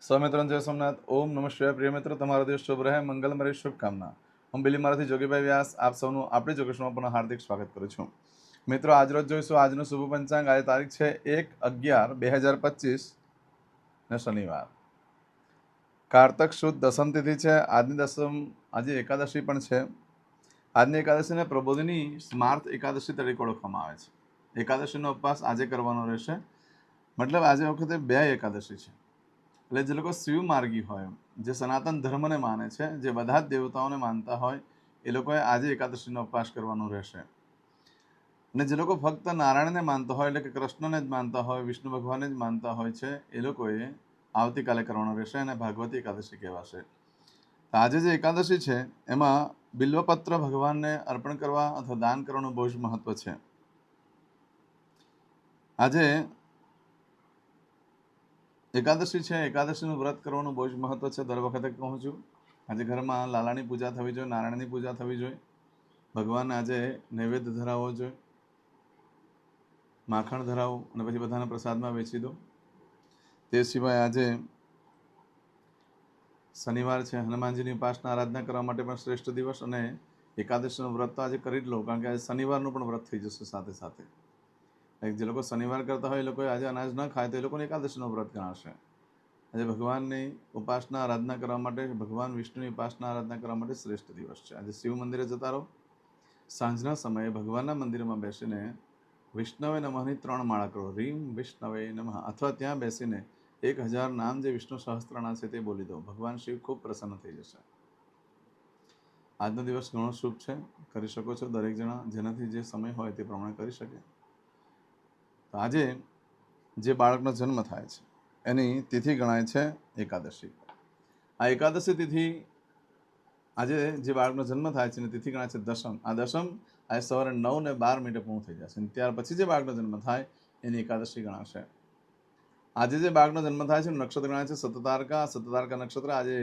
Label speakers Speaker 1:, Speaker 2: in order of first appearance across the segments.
Speaker 1: સ્વામિત્રણ જય સોમનાથ. ઓમ નમઃ શિવાય. પ્રિય મિત્રો, તમારો દિવસ શુભ રહે, મંગલમય શુભકામના. હું બિલીમારાથી જોગીભાઈ વ્યાસ આપ સૌનું આપણી જોગેશમાં પુનઃ હાર્દિક સ્વાગત કરું છું. મિત્રો, આજરોજ જોઈશું આજનું શુભ પંચાંગ. આજે તારીખ છે 1/11/2025 ને શનિવાર. કારતક સુદ દસમ તિથિ છે. આજે એકાદશી પણ છે. આજની એકાદશીને પ્રબોધિની સ્માર્ત એકાદશી તરીકે ઓળખવામાં આવે છે. એકાદશીનો ઉપવાસ આજે કરવાનો રહેશે. મતલબ આજે વખતે 2 એકાદશી છે. એટલે જે લોકો શિવ માર્ગી હોય, જે સનાતન ધર્મને માને છે, જે બધા જ દેવતાઓને માનતા હોય, એ લોકોએ આજે એકાદશીનો ઉપવાસ કરવાનો રહેશે. અને જે લોકો ફક્ત નારાયણને માનતા હોય, એટલે કે કૃષ્ણને જ માનતા હોય, વિષ્ણુ ભગવાનને જ માનતા હોય છે, એ લોકોએ આવતીકાલે કરવાનો રહેશે અને ભાગવતી એકાદશી કહેવાશે. આજે જે એકાદશી છે એમાં બિલ્વપત્ર ભગવાનને અર્પણ કરવા અથવા દાન કરવાનું બહુ જ મહત્વ છે. આજે એકાદશી છે, એકાદશીનું વ્રત કરવાનું બહુ જ મહત્વ છે. દર વખતે કહું છું, આજે ઘરમાં લાલાની પૂજા થવી જોઈએ, નારાયણની પૂજા થવી જોઈએ, ભગવાનને આજે નૈવેદ્ય ધરાવવો જોઈએ, માખણ ધરાવો અને પછી બધાને પ્રસાદમાં વેચી દો. તે સિવાય આજે શનિવાર છે, હનુમાનજીની ઉપાસના આરાધના કરવા માટે પણ શ્રેષ્ઠ દિવસ, અને એકાદશીનું વ્રત તો આજે કરી જ લો, કારણ કે આજે શનિવારનું પણ વ્રત થઈ જશે સાથે સાથે. જે લોકો શનિવાર કરતા હોય એ લોકોએ આજે અનાજ ન ખાય તો એ લોકોને એકાદશીનું વ્રત ગણાશે. આજે ભગવાનની ઉપાસના આરાધના કરવા માટે, ભગવાન વિષ્ણુની ઉપાસના આરાધના કરવા માટે શ્રેષ્ઠ દિવસ છે. આજે શિવ મંદિરે જતા રહો. સાંજના સમયે ભગવાનના મંદિરમાં બેસીને વિષ્ણવે નમઃની 3 માળા કરો. રીમ વિષ્ણવે નમઃ. અથવા ત્યાં બેસીને 1000 નામ જે વિષ્ણુ સહસ્ત્રના છે તે બોલી દો. ભગવાન શિવ ખૂબ પ્રસન્ન થઈ જશે. આજનો દિવસ ઘણો શુભ છે, કરી શકો છો. દરેક જણા જેનાથી જે સમય હોય તે પ્રમાણે કરી શકે. તો આજે જે બાળકનો જન્મ થાય છે એની તિથિ ગણાય છે એકાદશી. આ એકાદશી તિથિ, આજે જે બાળકનો જન્મ થાય છે એની તિથિ ગણાય છે દશમ. આ દશમ આજે સવારે 9:12 પૂર્ણ થઈ જશે. ત્યાર પછી જે બાળકનો જન્મ થાય એની એકાદશી ગણાશે. આજે જે બાળકનો જન્મ થાય છે નક્ષત્ર ગણાય છે સતતારકા. સતતારકા નક્ષત્ર આજે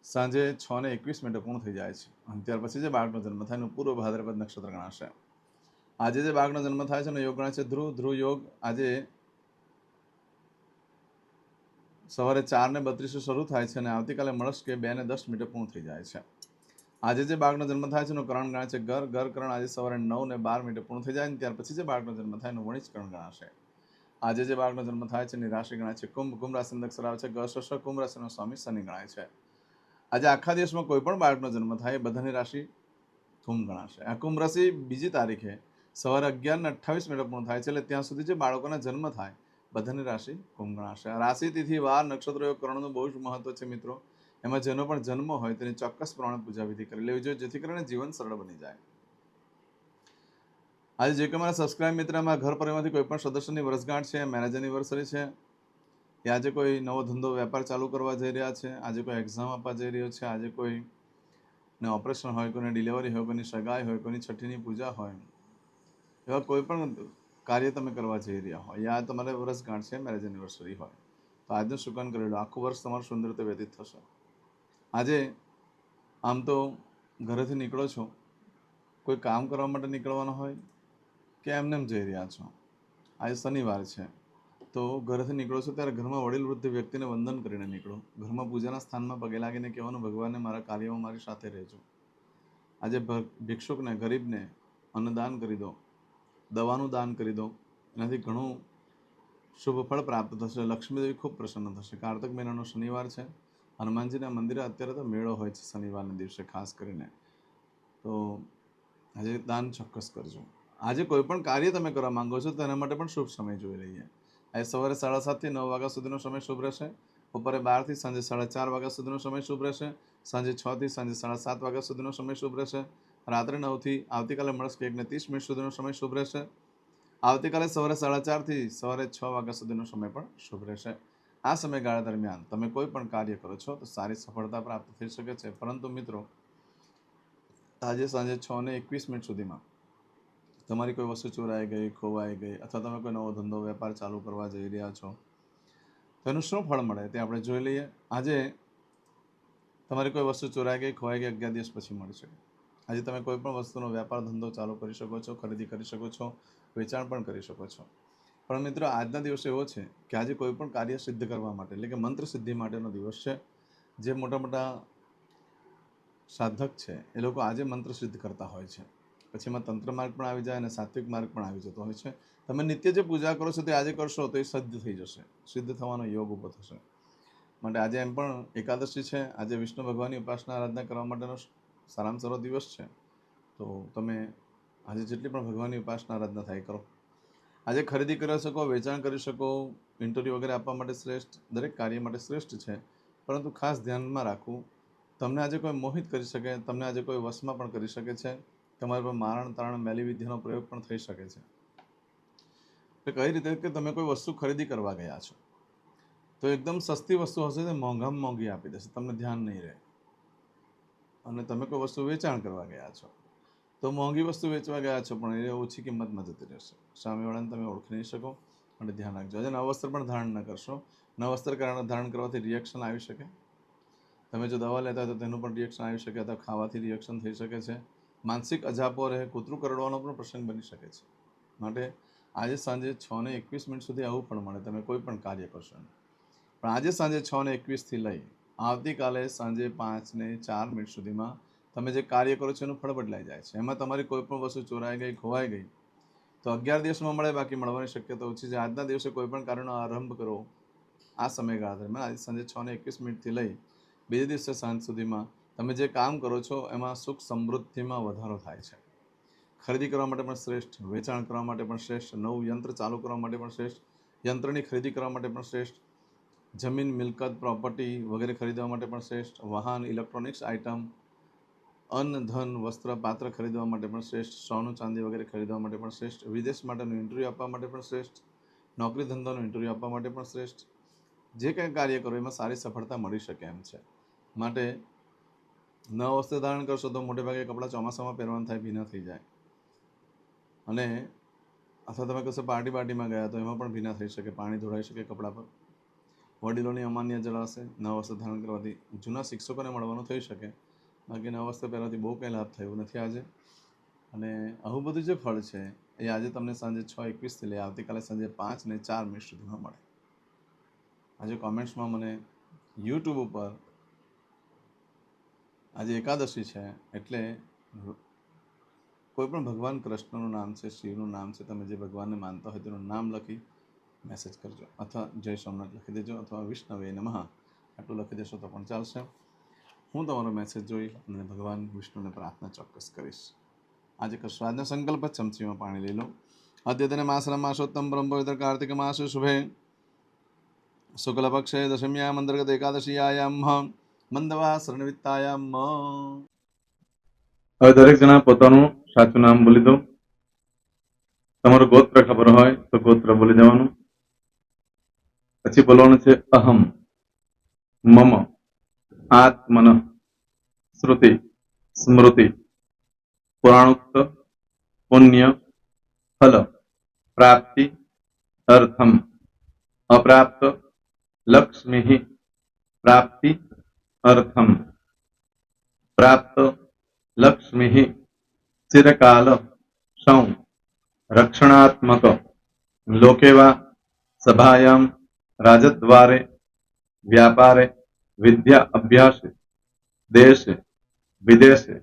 Speaker 1: સાંજે 6:21 પૂર્ણ થઈ જાય છે. અને ત્યાર પછી જે બાળકનો જન્મ થાય એનું પૂર્વ ભાદ્રપદ નક્ષત્ર ગણાશે. આજે જે બાળકનો જન્મ થાય છે એનો યોગ ગણાય છે ધ્રુવ. ધ્રુવ યોગ આજે સવારે 4:32 શરૂ થાય છે અને આવતીકાલે મળસ્કે 2:10 પૂર્ણ થઈ જાય છે. આજે જે બાળકનો જન્મ થાય છે એનું કરણ ગણાય છે ગર. ગર કરણ આજે સવારે 9:12 પૂર્ણ થઈ જાય અને ત્યાર પછી જે બાળકનો જન્મ થાય એનું વણિજ કરણ ગણાશે. આજે જે બાળકનો જન્મ થાય છે એની રાશિ ગણાય છે કુંભ. કુંભ રાશિનો અક્ષર આવે છે ગ શ શ. કુંભ રાશિનો સ્વામી શનિ ગણાય છે. આજે આખા દિવસમાં કોઈ પણ બાળકનો જન્મ થાય એ બધાની રાશિ કુંભ ગણાશે. આ કુંભ રાશિ બીજી તારીખે સવારે 11:28 પૂર્ણ થાય છે, એટલે ત્યાં સુધી જે બાળકોના જન્મ થાય બધાની રાશિ કુંભ ગણાશે. રાશિ તિથિ વાર નક્ષત્ર યોગ કરણનું બહુ જ મહત્વ છે મિત્રો. એમાં જેનો પણ જન્મ હોય તેની ચોક્કસ પ્રમાણે પૂજા વિધિ કરી લેવી જોઈએ, જેથી કરીને જીવન સરળ બની જાય. આજે જે કે મારા સબસ્ક્રાઇબ મિત્રમાં ઘર પરિવારમાંથી કોઈ પણ સદસ્યની વર્ષગાંઠ છે, મેરેજ એનિવર્સરી છે, કે આજે કોઈ નવો ધંધો વેપાર ચાલુ કરવા જઈ રહ્યા છે, આજે કોઈ એક્ઝામ આપવા જઈ રહ્યો છે, આજે કોઈને ઓપરેશન હોય, કોઈને ડિલિવરી હોય, કોઈની સગાઈ હોય, કોઈની છઠ્ઠીની પૂજા હોય, એવા કોઈ પણ કાર્ય તમે કરવા જઈ રહ્યા હોય, યા તમારે વર્ષગાંઠ છે, મેરેજ એનિવર્સરી હોય, તો આજનું શુકન કરી લો. આખું વર્ષ તમારું સુંદર રીતે વ્યતીત થશે. આજે આમ તો ઘરેથી નીકળો છો, કોઈ કામ કરવા માટે નીકળવાનો હોય કે એમને એમ જઈ રહ્યા છો, આજે શનિવાર છે તો ઘરેથી નીકળો છો ત્યારે ઘરમાં વડીલ વૃદ્ધ વ્યક્તિને વંદન કરીને નીકળો. ઘરમાં પૂજાના સ્થાનમાં પગે લાગીને કહેવાનું, ભગવાનને મારા કાર્યમાં મારી સાથે રહેજો. આજે ભિક્ષુકને, ગરીબને અન્નદાન કરી દો, દવાનું દાન કરી દો. એનાથી ઘણું શુભ ફળ પ્રાપ્ત થશે. લક્ષ્મીદેવી ખૂબ પ્રસન્ન થશે. કાર્તક મહિનાનો શનિવાર છે. હનુમાનજીના મંદિરે અત્યારે તો મેળો હોય છે શનિવારના દિવસે ખાસ કરીને, તો આજે દાન ચોક્કસ કરજો. આજે કોઈ પણ કાર્ય તમે કરવા માંગો છો તો એના માટે પણ શુભ સમય જોઈ લઈએ. આજે સવારે 7:30 થી 9 વાગ્યા સુધીનો સમય શુભ રહેશે. બપોરે 12 થી સાંજે 4:30 વાગ્યા સુધીનો સમય શુભ રહેશે. સાંજે 6 થી સાંજે 7:30 વાગ્યા સુધીનો સમય શુભ રહેશે. રાત્રે 9 થી આવતીકાલે મળસ્કે 1:30 સુધીનો સમય શુભ રહેશે. આવતીકાલે સવારે 4:30 થી સવારે 6 વાગ્યા સુધીનો સમય પણ શુભ રહેશે. આ સમયગાળા દરમિયાન તમે કોઈ પણ કાર્ય કરો છો તો સારી સફળતા પ્રાપ્ત થઈ શકે છે. પરંતુ મિત્રો, આજે સાંજે 6:21 સુધીમાં તમારી કોઈ વસ્તુ ચોરાઈ ગઈ, ખોવાઈ ગઈ, અથવા તમે કોઈ નવો ધંધો વેપાર ચાલુ કરવા જઈ રહ્યા છો તો એનું શું ફળ મળે તે આપણે જોઈ લઈએ. આજે તમારી કોઈ વસ્તુ ચોરાઈ ગઈ, ખોવાઈ ગઈ, 11 દિવસ પછી મળી શકે. આજે તમે કોઈ પણ વસ્તુનો વેપાર ધંધો ચાલુ કરી શકો છો, ખરીદી કરી શકો છો, વેચાણ પણ કરી શકો છો. પણ મિત્રો આજના દિવસ એવો છે કે આજે કોઈ પણ કાર્ય સિદ્ધ કરવા માટે એટલે કે મંત્ર સિદ્ધિ માટેનો દિવસ છે. જે મોટા મોટા સાધક છે એ લોકો આજે મંત્ર સિદ્ધ કરતા હોય છે. પછી એમાં તંત્ર માર્ગ પણ આવી જાય અને સાત્વિક માર્ગ પણ આવી જતો હોય છે. તમે નિત્ય જે પૂજા કરો છો તે આજે કરશો તો એ સિદ્ધ થઈ જશે, સિદ્ધ થવાનો યોગ ઊભો થશે. માટે આજે એમ પણ એકાદશી છે, આજે વિષ્ણુ ભગવાનની ઉપાસના આરાધના કરવા માટેનો સારામાં સારો દિવસ છે. તો તમે આજે જેટલી પણ ભગવાનની ઉપાસના આરાધના થાય કરો. આજે ખરીદી કરી શકો, વેચાણ કરી શકો, ઇન્ટરવ્યૂ વગેરે આપવા માટે શ્રેષ્ઠ, દરેક કાર્ય માટે શ્રેષ્ઠ છે. પરંતુ ખાસ ધ્યાનમાં રાખવું, તમને આજે કોઈ મોહિત કરી શકે, તમને આજે કોઈ વશમાં પણ કરી શકે છે. તમારા પર મારણ તારણ મેલી વિદ્યાનો પ્રયોગ પણ થઈ શકે છે. તો કઈ રીતે કે તમે કોઈ વસ્તુ ખરીદી કરવા ગયા છો તો એકદમ સસ્તી વસ્તુ હશે તે મોંઘામાં મોંઘી આપી દેશે, તમને ધ્યાન નહીં રહે. અને તમે કોઈ વસ્તુ વેચાણ કરવા ગયા છો તો મોંઘી વસ્તુ વેચવા ગયા છો પણ એ ઓછી કિંમતમાં જતી રહેશે. સામેવાળાને તમે ઓળખી નહીં શકો. અને ધ્યાન રાખજો, આજે નવ વસ્ત્ર પણ ધારણ ન કરશો. નવ વસ્ત્ર ધારણ કરવાથી રિએક્શન આવી શકે. તમે જો દવા લેતા હોય તો તેનું પણ રિએક્શન આવી શકે, અથવા ખાવાથી રિએક્શન થઈ શકે છે. માનસિક અજાપો રહે, કૂતરું કરડવાનો પણ પ્રસંગ બની શકે છે. માટે આજે સાંજે 6:21 સુધી આવું પણ મળે, તમે કોઈ પણ કાર્ય કરશો. પણ આજે સાંજે 6:21 લઈ આવતીકાલે સાંજે 5:04 સુધીમાં તમે જે કાર્ય કરો છો એનું ફળ બદલાઈ જાય છે. એમાં તમારી કોઈ પણ વસ્તુ ચોરાઈ ગઈ, ખોવાઈ ગઈ તો 11 દિવસમાં મળે, બાકી મળવાની શક્યતા ઓછી છે. આજના દિવસે કોઈ પણ કાર્યનો આરંભ કરો આ સમયગાળા દરમિયાન આજે સાંજે 6:21 લઈ બીજે દિવસે સાંજ સુધીમાં તમે જે કામ કરો છો એમાં સુખ સમૃદ્ધિમાં વધારો થાય છે. ખરીદી કરવા માટે પણ શ્રેષ્ઠ, વેચાણ કરવા માટે પણ શ્રેષ્ઠ, નવું યંત્ર ચાલુ કરવા માટે પણ શ્રેષ્ઠ, યંત્રની ખરીદી કરવા માટે પણ શ્રેષ્ઠ, જમીન, મિલકત, પ્રોપર્ટી વગેરે ખરીદવા માટે પણ શ્રેષ્ઠ, વાહન, ઇલેક્ટ્રોનિક્સ આઇટમ, અન્ન, ધન, વસ્ત્ર, પાત્ર ખરીદવા માટે પણ શ્રેષ્ઠ, સોનું ચાંદી વગેરે ખરીદવા માટે પણ શ્રેષ્ઠ, વિદેશ માટેનું ઇન્ટરવ્યૂ આપવા માટે પણ શ્રેષ્ઠ, નોકરી ધંધાનું ઇન્ટરવ્યૂ આપવા માટે પણ શ્રેષ્ઠ. જે કંઈ કાર્ય કરો એમાં સારી સફળતા મળી શકે એમ છે. માટે નવા વસ્ત્ર ધારણ કરશો તો મોટે ભાગે કપડાં ચોમાસામાં પહેરવાના થાય, ભીના થઈ જાય. અને અથવા તમે કશે પાર્ટીમાં ગયા તો એમાં પણ ભીના થઈ શકે, પાણી ધોળાઈ શકે કપડા પર. વડીલોની અમાન્ય જળાશે. નવા વસ્ત્ર ધારણ કરવાથી જૂના શિક્ષકોને મળવાનું થઈ શકે, બાકી નવા વસ્ત્ર પહેરવાથી બહુ કંઈ લાભ થયો નથી આજે. અને આવું બધું જે ફળ છે એ આજે તમને સાંજે 6:21 લઈ આવતીકાલે સાંજે 5:04 સુધીમાં મળે. આજે કોમેન્ટ્સમાં મને યુટ્યુબ ઉપર આજે એકાદશી છે એટલે કોઈ પણ ભગવાન કૃષ્ણનું નામ છે, શિવનું નામ છે, તમે જે ભગવાનને માનતા હોય તેનું નામ લખી મેસેજ કરજો, અથવા જય સોમનાથ લખી દેજો, અથવા વિષ્ણવે નમઃ આટલું લખી દેશો તો પણ ચાલશે. હું તમારો મેસેજ જોઈ અને ભગવાન વિષ્ણુને પ્રાર્થના ચોક્કસ કરીશ. આજે કરશો આજનો સંકલ્પ, ચમચીમાં પાણી લઈ લો. અદ્યતન માસના માસોત્તમ બ્રહ્મ પવિત્ર કાર્તિક માસ શુભે શુક્લપક્ષે દશમ્યામ અંતર્ગત એકાદશીયાયામ મંદવાસરણવિત્તાયામ. હવે દરેક જણા પોતાનું સાચું નામ બોલી દો. તમારું ગોત્ર ખબર હોય તો ગોત્ર બોલી દેવાનું. પછી બોલવાનું છે અહમ, મમ, આત્મન, શ્રુતિ, સ્મૃતિ, પુરાણોક્ત, પુણ્ય, ફલ, પ્રાપ્તિ, અર્થમ, અપ્રાપ્ત, લક્ષ્મી, પ્રાપ્તિ, અર્થમ, પ્રાપ્ત, લક્ષ્મી, ચિરકાલ, સૌ, રક્ષણાત્મક, લોકેવા, સભાયામ, રાજદ્વારે, વ્યાપારે, વિદ્યા અભ્યાસે, દેશે વિદેશે,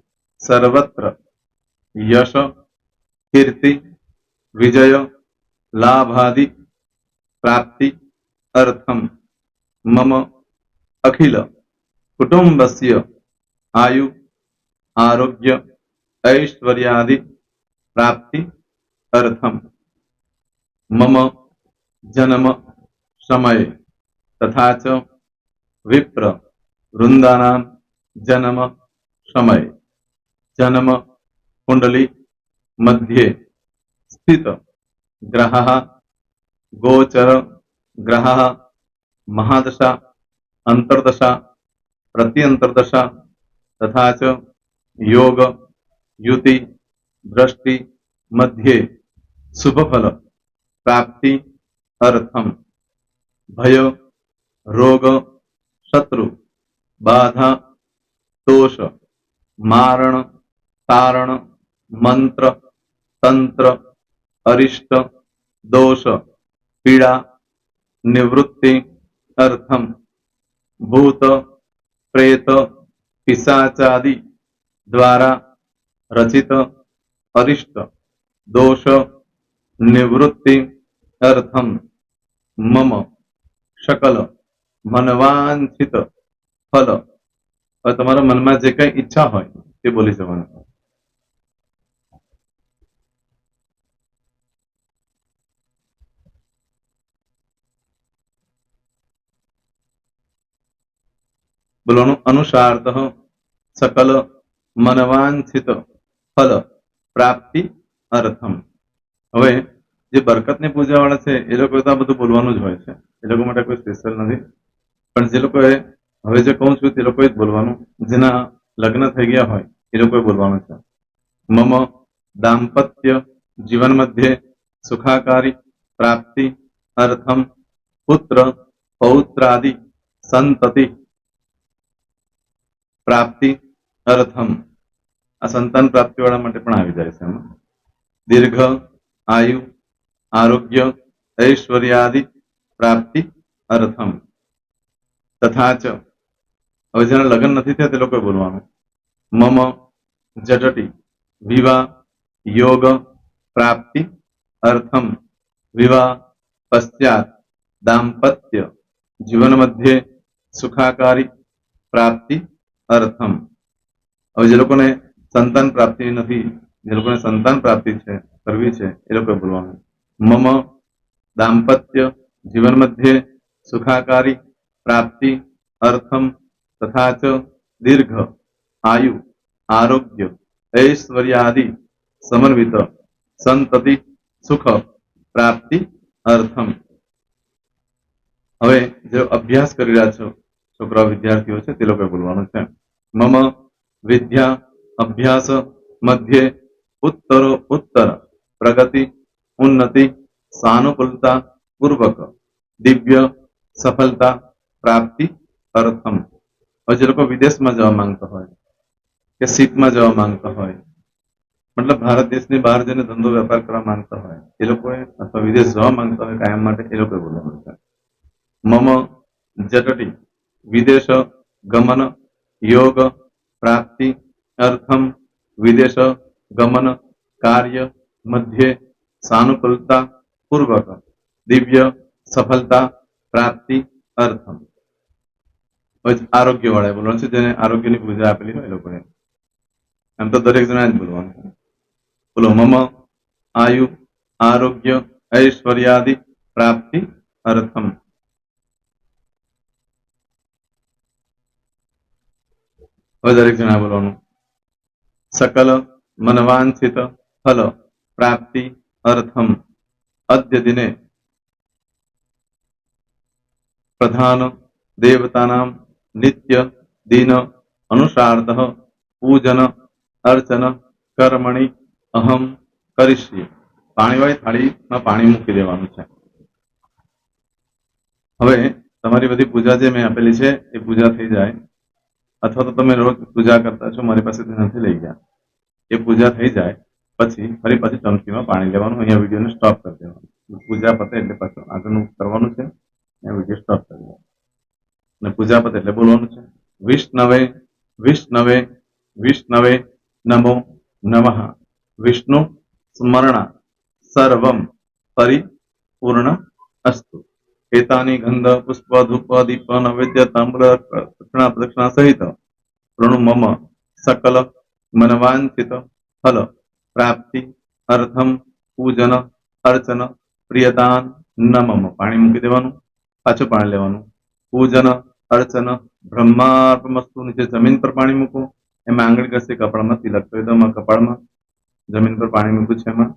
Speaker 1: સર્વત્ર યશ, કીર્તિ, વિજય, લાભાદિ, પ્રાપ્તિ, અર્થમ, મમ, અખિલ કુટુંબસ્ય આયુ, આરોગ્ય, ऐश्वर्यादि प्राप्ति अर्थम मम जन्म समय तथा च विप्र वृंदानां जन्म समय जन्म कुंडली मध्ये स्थित ग्रहः गोचर ग्रहः महादशा अंतर्दशा प्रत्यंतर्दशा तथा च योग युति दृष्टि मध्ये शुभ फल प्राप्ति अर्थम भय रोग शत्रु बाधा दोष मारण तारण मंत्र तंत्र अरिष्ट दोष पीड़ा निवृत्ति अर्थम भूत प्रेत पिशाचादि द्वारा रचित अरिष्ट दोष निवृत्ति अर्थम मम सकल मनवांछित फल और તમારા મનમાં જે કઈ ઈચ્છા હોય તે બોલી જવાનું. બોલવાનું અનુસારતઃ સકલ મનવાંછિત ફલ પ્રાપ્તિ અર્થમ. હવે જે બરકતની પૂજા વાળા છે એ લોકો તો આ બધું બોલવાનું જ હોય છે, એ લોકો માટે કોઈ સ્પેશિયલ નથી. પણ જે લોકોએ હવે જે કહું છું તે લોકોએ જ બોલવાનું, જેના લગ્ન થઈ ગયા હોય એ લોકોએ બોલવાનું છે. મમ દાંપત્ય જીવન મધ્યે સુખાકારી પ્રાપ્તિ અર્થમ પુત્ર પૌત્રાદિ સંતતિ પ્રાપ્તિ અર્થમ. આ સંતાન પ્રાપ્તિ વાળા માટે પણ આવી જાય છે એમાં. દીર્ઘ આયુ આરોગ્ય ઐશ્વર્યાદિ પ્રાપ્તિ અર્થમ. તથા ચ હવે જેના લગ્ન નથી થયા તે લોકોએ બોલવાનું. મમ જટટી વિવાહ યોગ પ્રાપ્તિ અર્થમ વિવાહ પશ્ચાત દાંપત્ય જીવન મધ્યે સુખાકારી પ્રાપ્તિ અર્થમ. હવે જે લોકોને સંતાન પ્રાપ્તિ નથી, જે લોકોને સંતાન પ્રાપ્તિ છે કરવી છે એ લોકોએ બોલવાનું. મમ દાંપત્ય જીવન મધ્યે સુખાકારી પ્રાપ્તિ અર્થમ તથા ચ દીર્ઘ આયુ આરોગ્ય ઐશ્વર્યાદિ સમન્વિત સંતતિ સુખ પ્રાપ્તિ અર્થમ. હવે જે અભ્યાસ કરી રહ્યા છો છોકરાઓ વિદ્યાર્થીઓ છે તે લોકોએ બોલવાનું છે. મમ વિદ્યા અભ્યાસ મધ્યે ઉત્તરો ઉત્તર પ્રગતિ ઉન્નતિ સાનુકૂલતા પૂર્વક દિવ્ય સફળતા પ્રાપ્તિ અર્થમ. હવે જે લોકો વિદેશમાં જવા માંગતા હોય કે સીટમાં જવા માંગતા હોય, મતલબ ભારત દેશની બહાર જઈને ધંધો વેપાર કરવા માંગતા હોય એ લોકોએ, અથવા વિદેશ જવા માંગતા હોય કાયમ માટે, એ લોકોએ બોલવાનું છે. મમ જટટી વિદેશ ગમન યોગ પ્રાપ્તિ અર્થમ વિદેશ ગમન કાર્ય મધ્યે સાનુકૂલતા પૂર્વક દિવ્ય સફળતા પ્રાપ્તિ અર્થમ. આરોગ્ય વાળા બોલવાનું છે, જેને આરોગ્યની પૂજા આપેલી હોય એ લોકોએ. એમ તો દરેક જણા જ બોલવાનું. બોલો મમ આયુ આરોગ્ય ઐશ્વર્યાદિ પ્રાપ્તિ અર્થમ. હવે દરેક જણા બોલવાનું. સકલ મનવાંછિત ફલ પ્રાપ્તિ અર્થમ અદ્ય દિને પ્રધાન દેવતાનામ નિત્ય દિન અનુસારતઃ પૂજન અર્ચન કર્મણિ અહમ કરીશ્ય. પાણીવાળી થાળીમાં પાણી મૂકી દેવાનું છે. હવે તમારી બધી પૂજા જે મેં આપેલી છે એ પૂજા થઈ જાય, અથવા તો તમે રોજ પૂજા કરતા છો મારી પાસેથી નથી લઈ ગયા, એ પૂજા થઈ જાય પછી ફરી પાછી ચમચીમાં પાણી લેવાનું. અહીંયા વિડીયોને સ્ટોપ કરી દેવાનું. પૂજા પતે એટલે પાછું આગળનું કરવાનું છે. અહીંયા વિડીયો સ્ટોપ કરી દેવાનું અને પૂજા પતે એટલે બોલવાનું છે. વિષ્ણવે વિષ્ણવે વિષ્ણવે નમો નમઃ વિષ્ણુ સ્મરણ સર્વમ પરિપૂર્ણ અસ્તુ. એતાની ગંધ પુષ્પ ધૂપ દીપ નૈવેદ્ય તાંબૂળ દક્ષિણા પ્રદક્ષિણા સહિત પ્રણુ મમ સકલ મનવાંછિત ફલ પ્રાપ્તિ અર્થમ પૂજન અર્ચન પ્રિયતાન નમમ. પાણી મૂકી દેવાનું, પાછું પાણી લેવાનું. પૂજન અર્ચન બ્રહ્માર્પણમસ્તુ. નીચે જમીન પર પાણી મૂકો, એમાં આંગળી ઘસી કપાળમાં તિલક કરી દો. કપાળમાં જમીન પર પાણી મૂક્યું છે એમાં.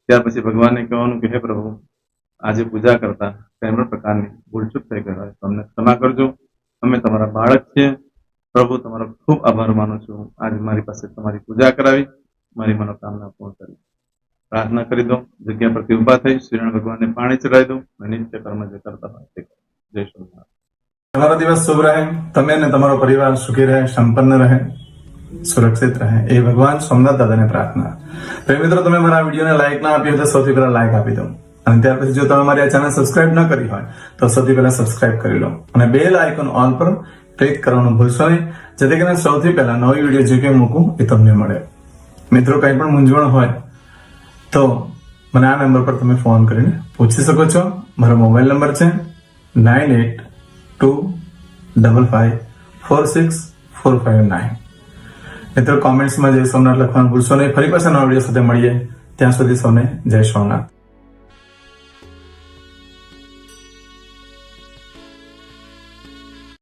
Speaker 1: ત્યાર પછી ભગવાનને કહેવાનું કે હે પ્રભુ, આજે પૂજા કરતા કોઈ પણ પ્રકારની ભૂલચૂક થઈ ગઈ હોય તો અમને ક્ષમા કરજો. અમે તમારા બાળક છીએ પ્રભુ, તમારો ખૂબ આભાર માનું છું. આજે મારી પાસે તમારી પૂજા કરાવી, મારી મનોકામના પૂર્ણ કરી. પ્રાર્થના કરી દો. જગ્યા પરથી ઉભા થઈ શ્રીનારાયણ ભગવાનને પાણી ચડાવી દો. નિત્ય કર્મ જે કરતા હોય તે. જય શ્રી. તમારો દિવસ શુભ રહે. તમે અને તમારો પરિવાર સુખી રહે, સંપન્ન રહે, સુરક્ષિત રહે એ ભગવાન સોમનાથ દાદાને પ્રાર્થના. તો મિત્રો, તમે મારા વિડીયોને લાઈક ના આપી હોય તો સૌથી પહેલા લાઈક આપી દો
Speaker 2: અને ત્યાર પછી જો તમે મારી આ ચેનલ સબસ્ક્રાઇબ ન કરી હોય તો સૌથી પહેલા સબસ્ક્રાઇબ કરી લો અને બેલ આઇકોન ઓલ પર ક્લિક કરવાનું ભૂલશો નહીં, જેથી કરીને સૌથી પહેલા નવી વિડીયો જે કંઈ મૂકું એ તમને મળે. મિત્રો, કંઈ પણ મૂંઝવણ હોય તો મને આ નંબર પર તમે ફોન કરીને પૂછી શકો છો. મારો મોબાઈલ નંબર છે 9825546459. મિત્રો, કોમેન્ટ્સમાં જય સોમનાથ લખવાનું ભૂલશો નહીં. ફરી પાછા નવા વિડીયો સાથે મળીએ. ત્યાં સુધી સૌને જય સોમનાથ.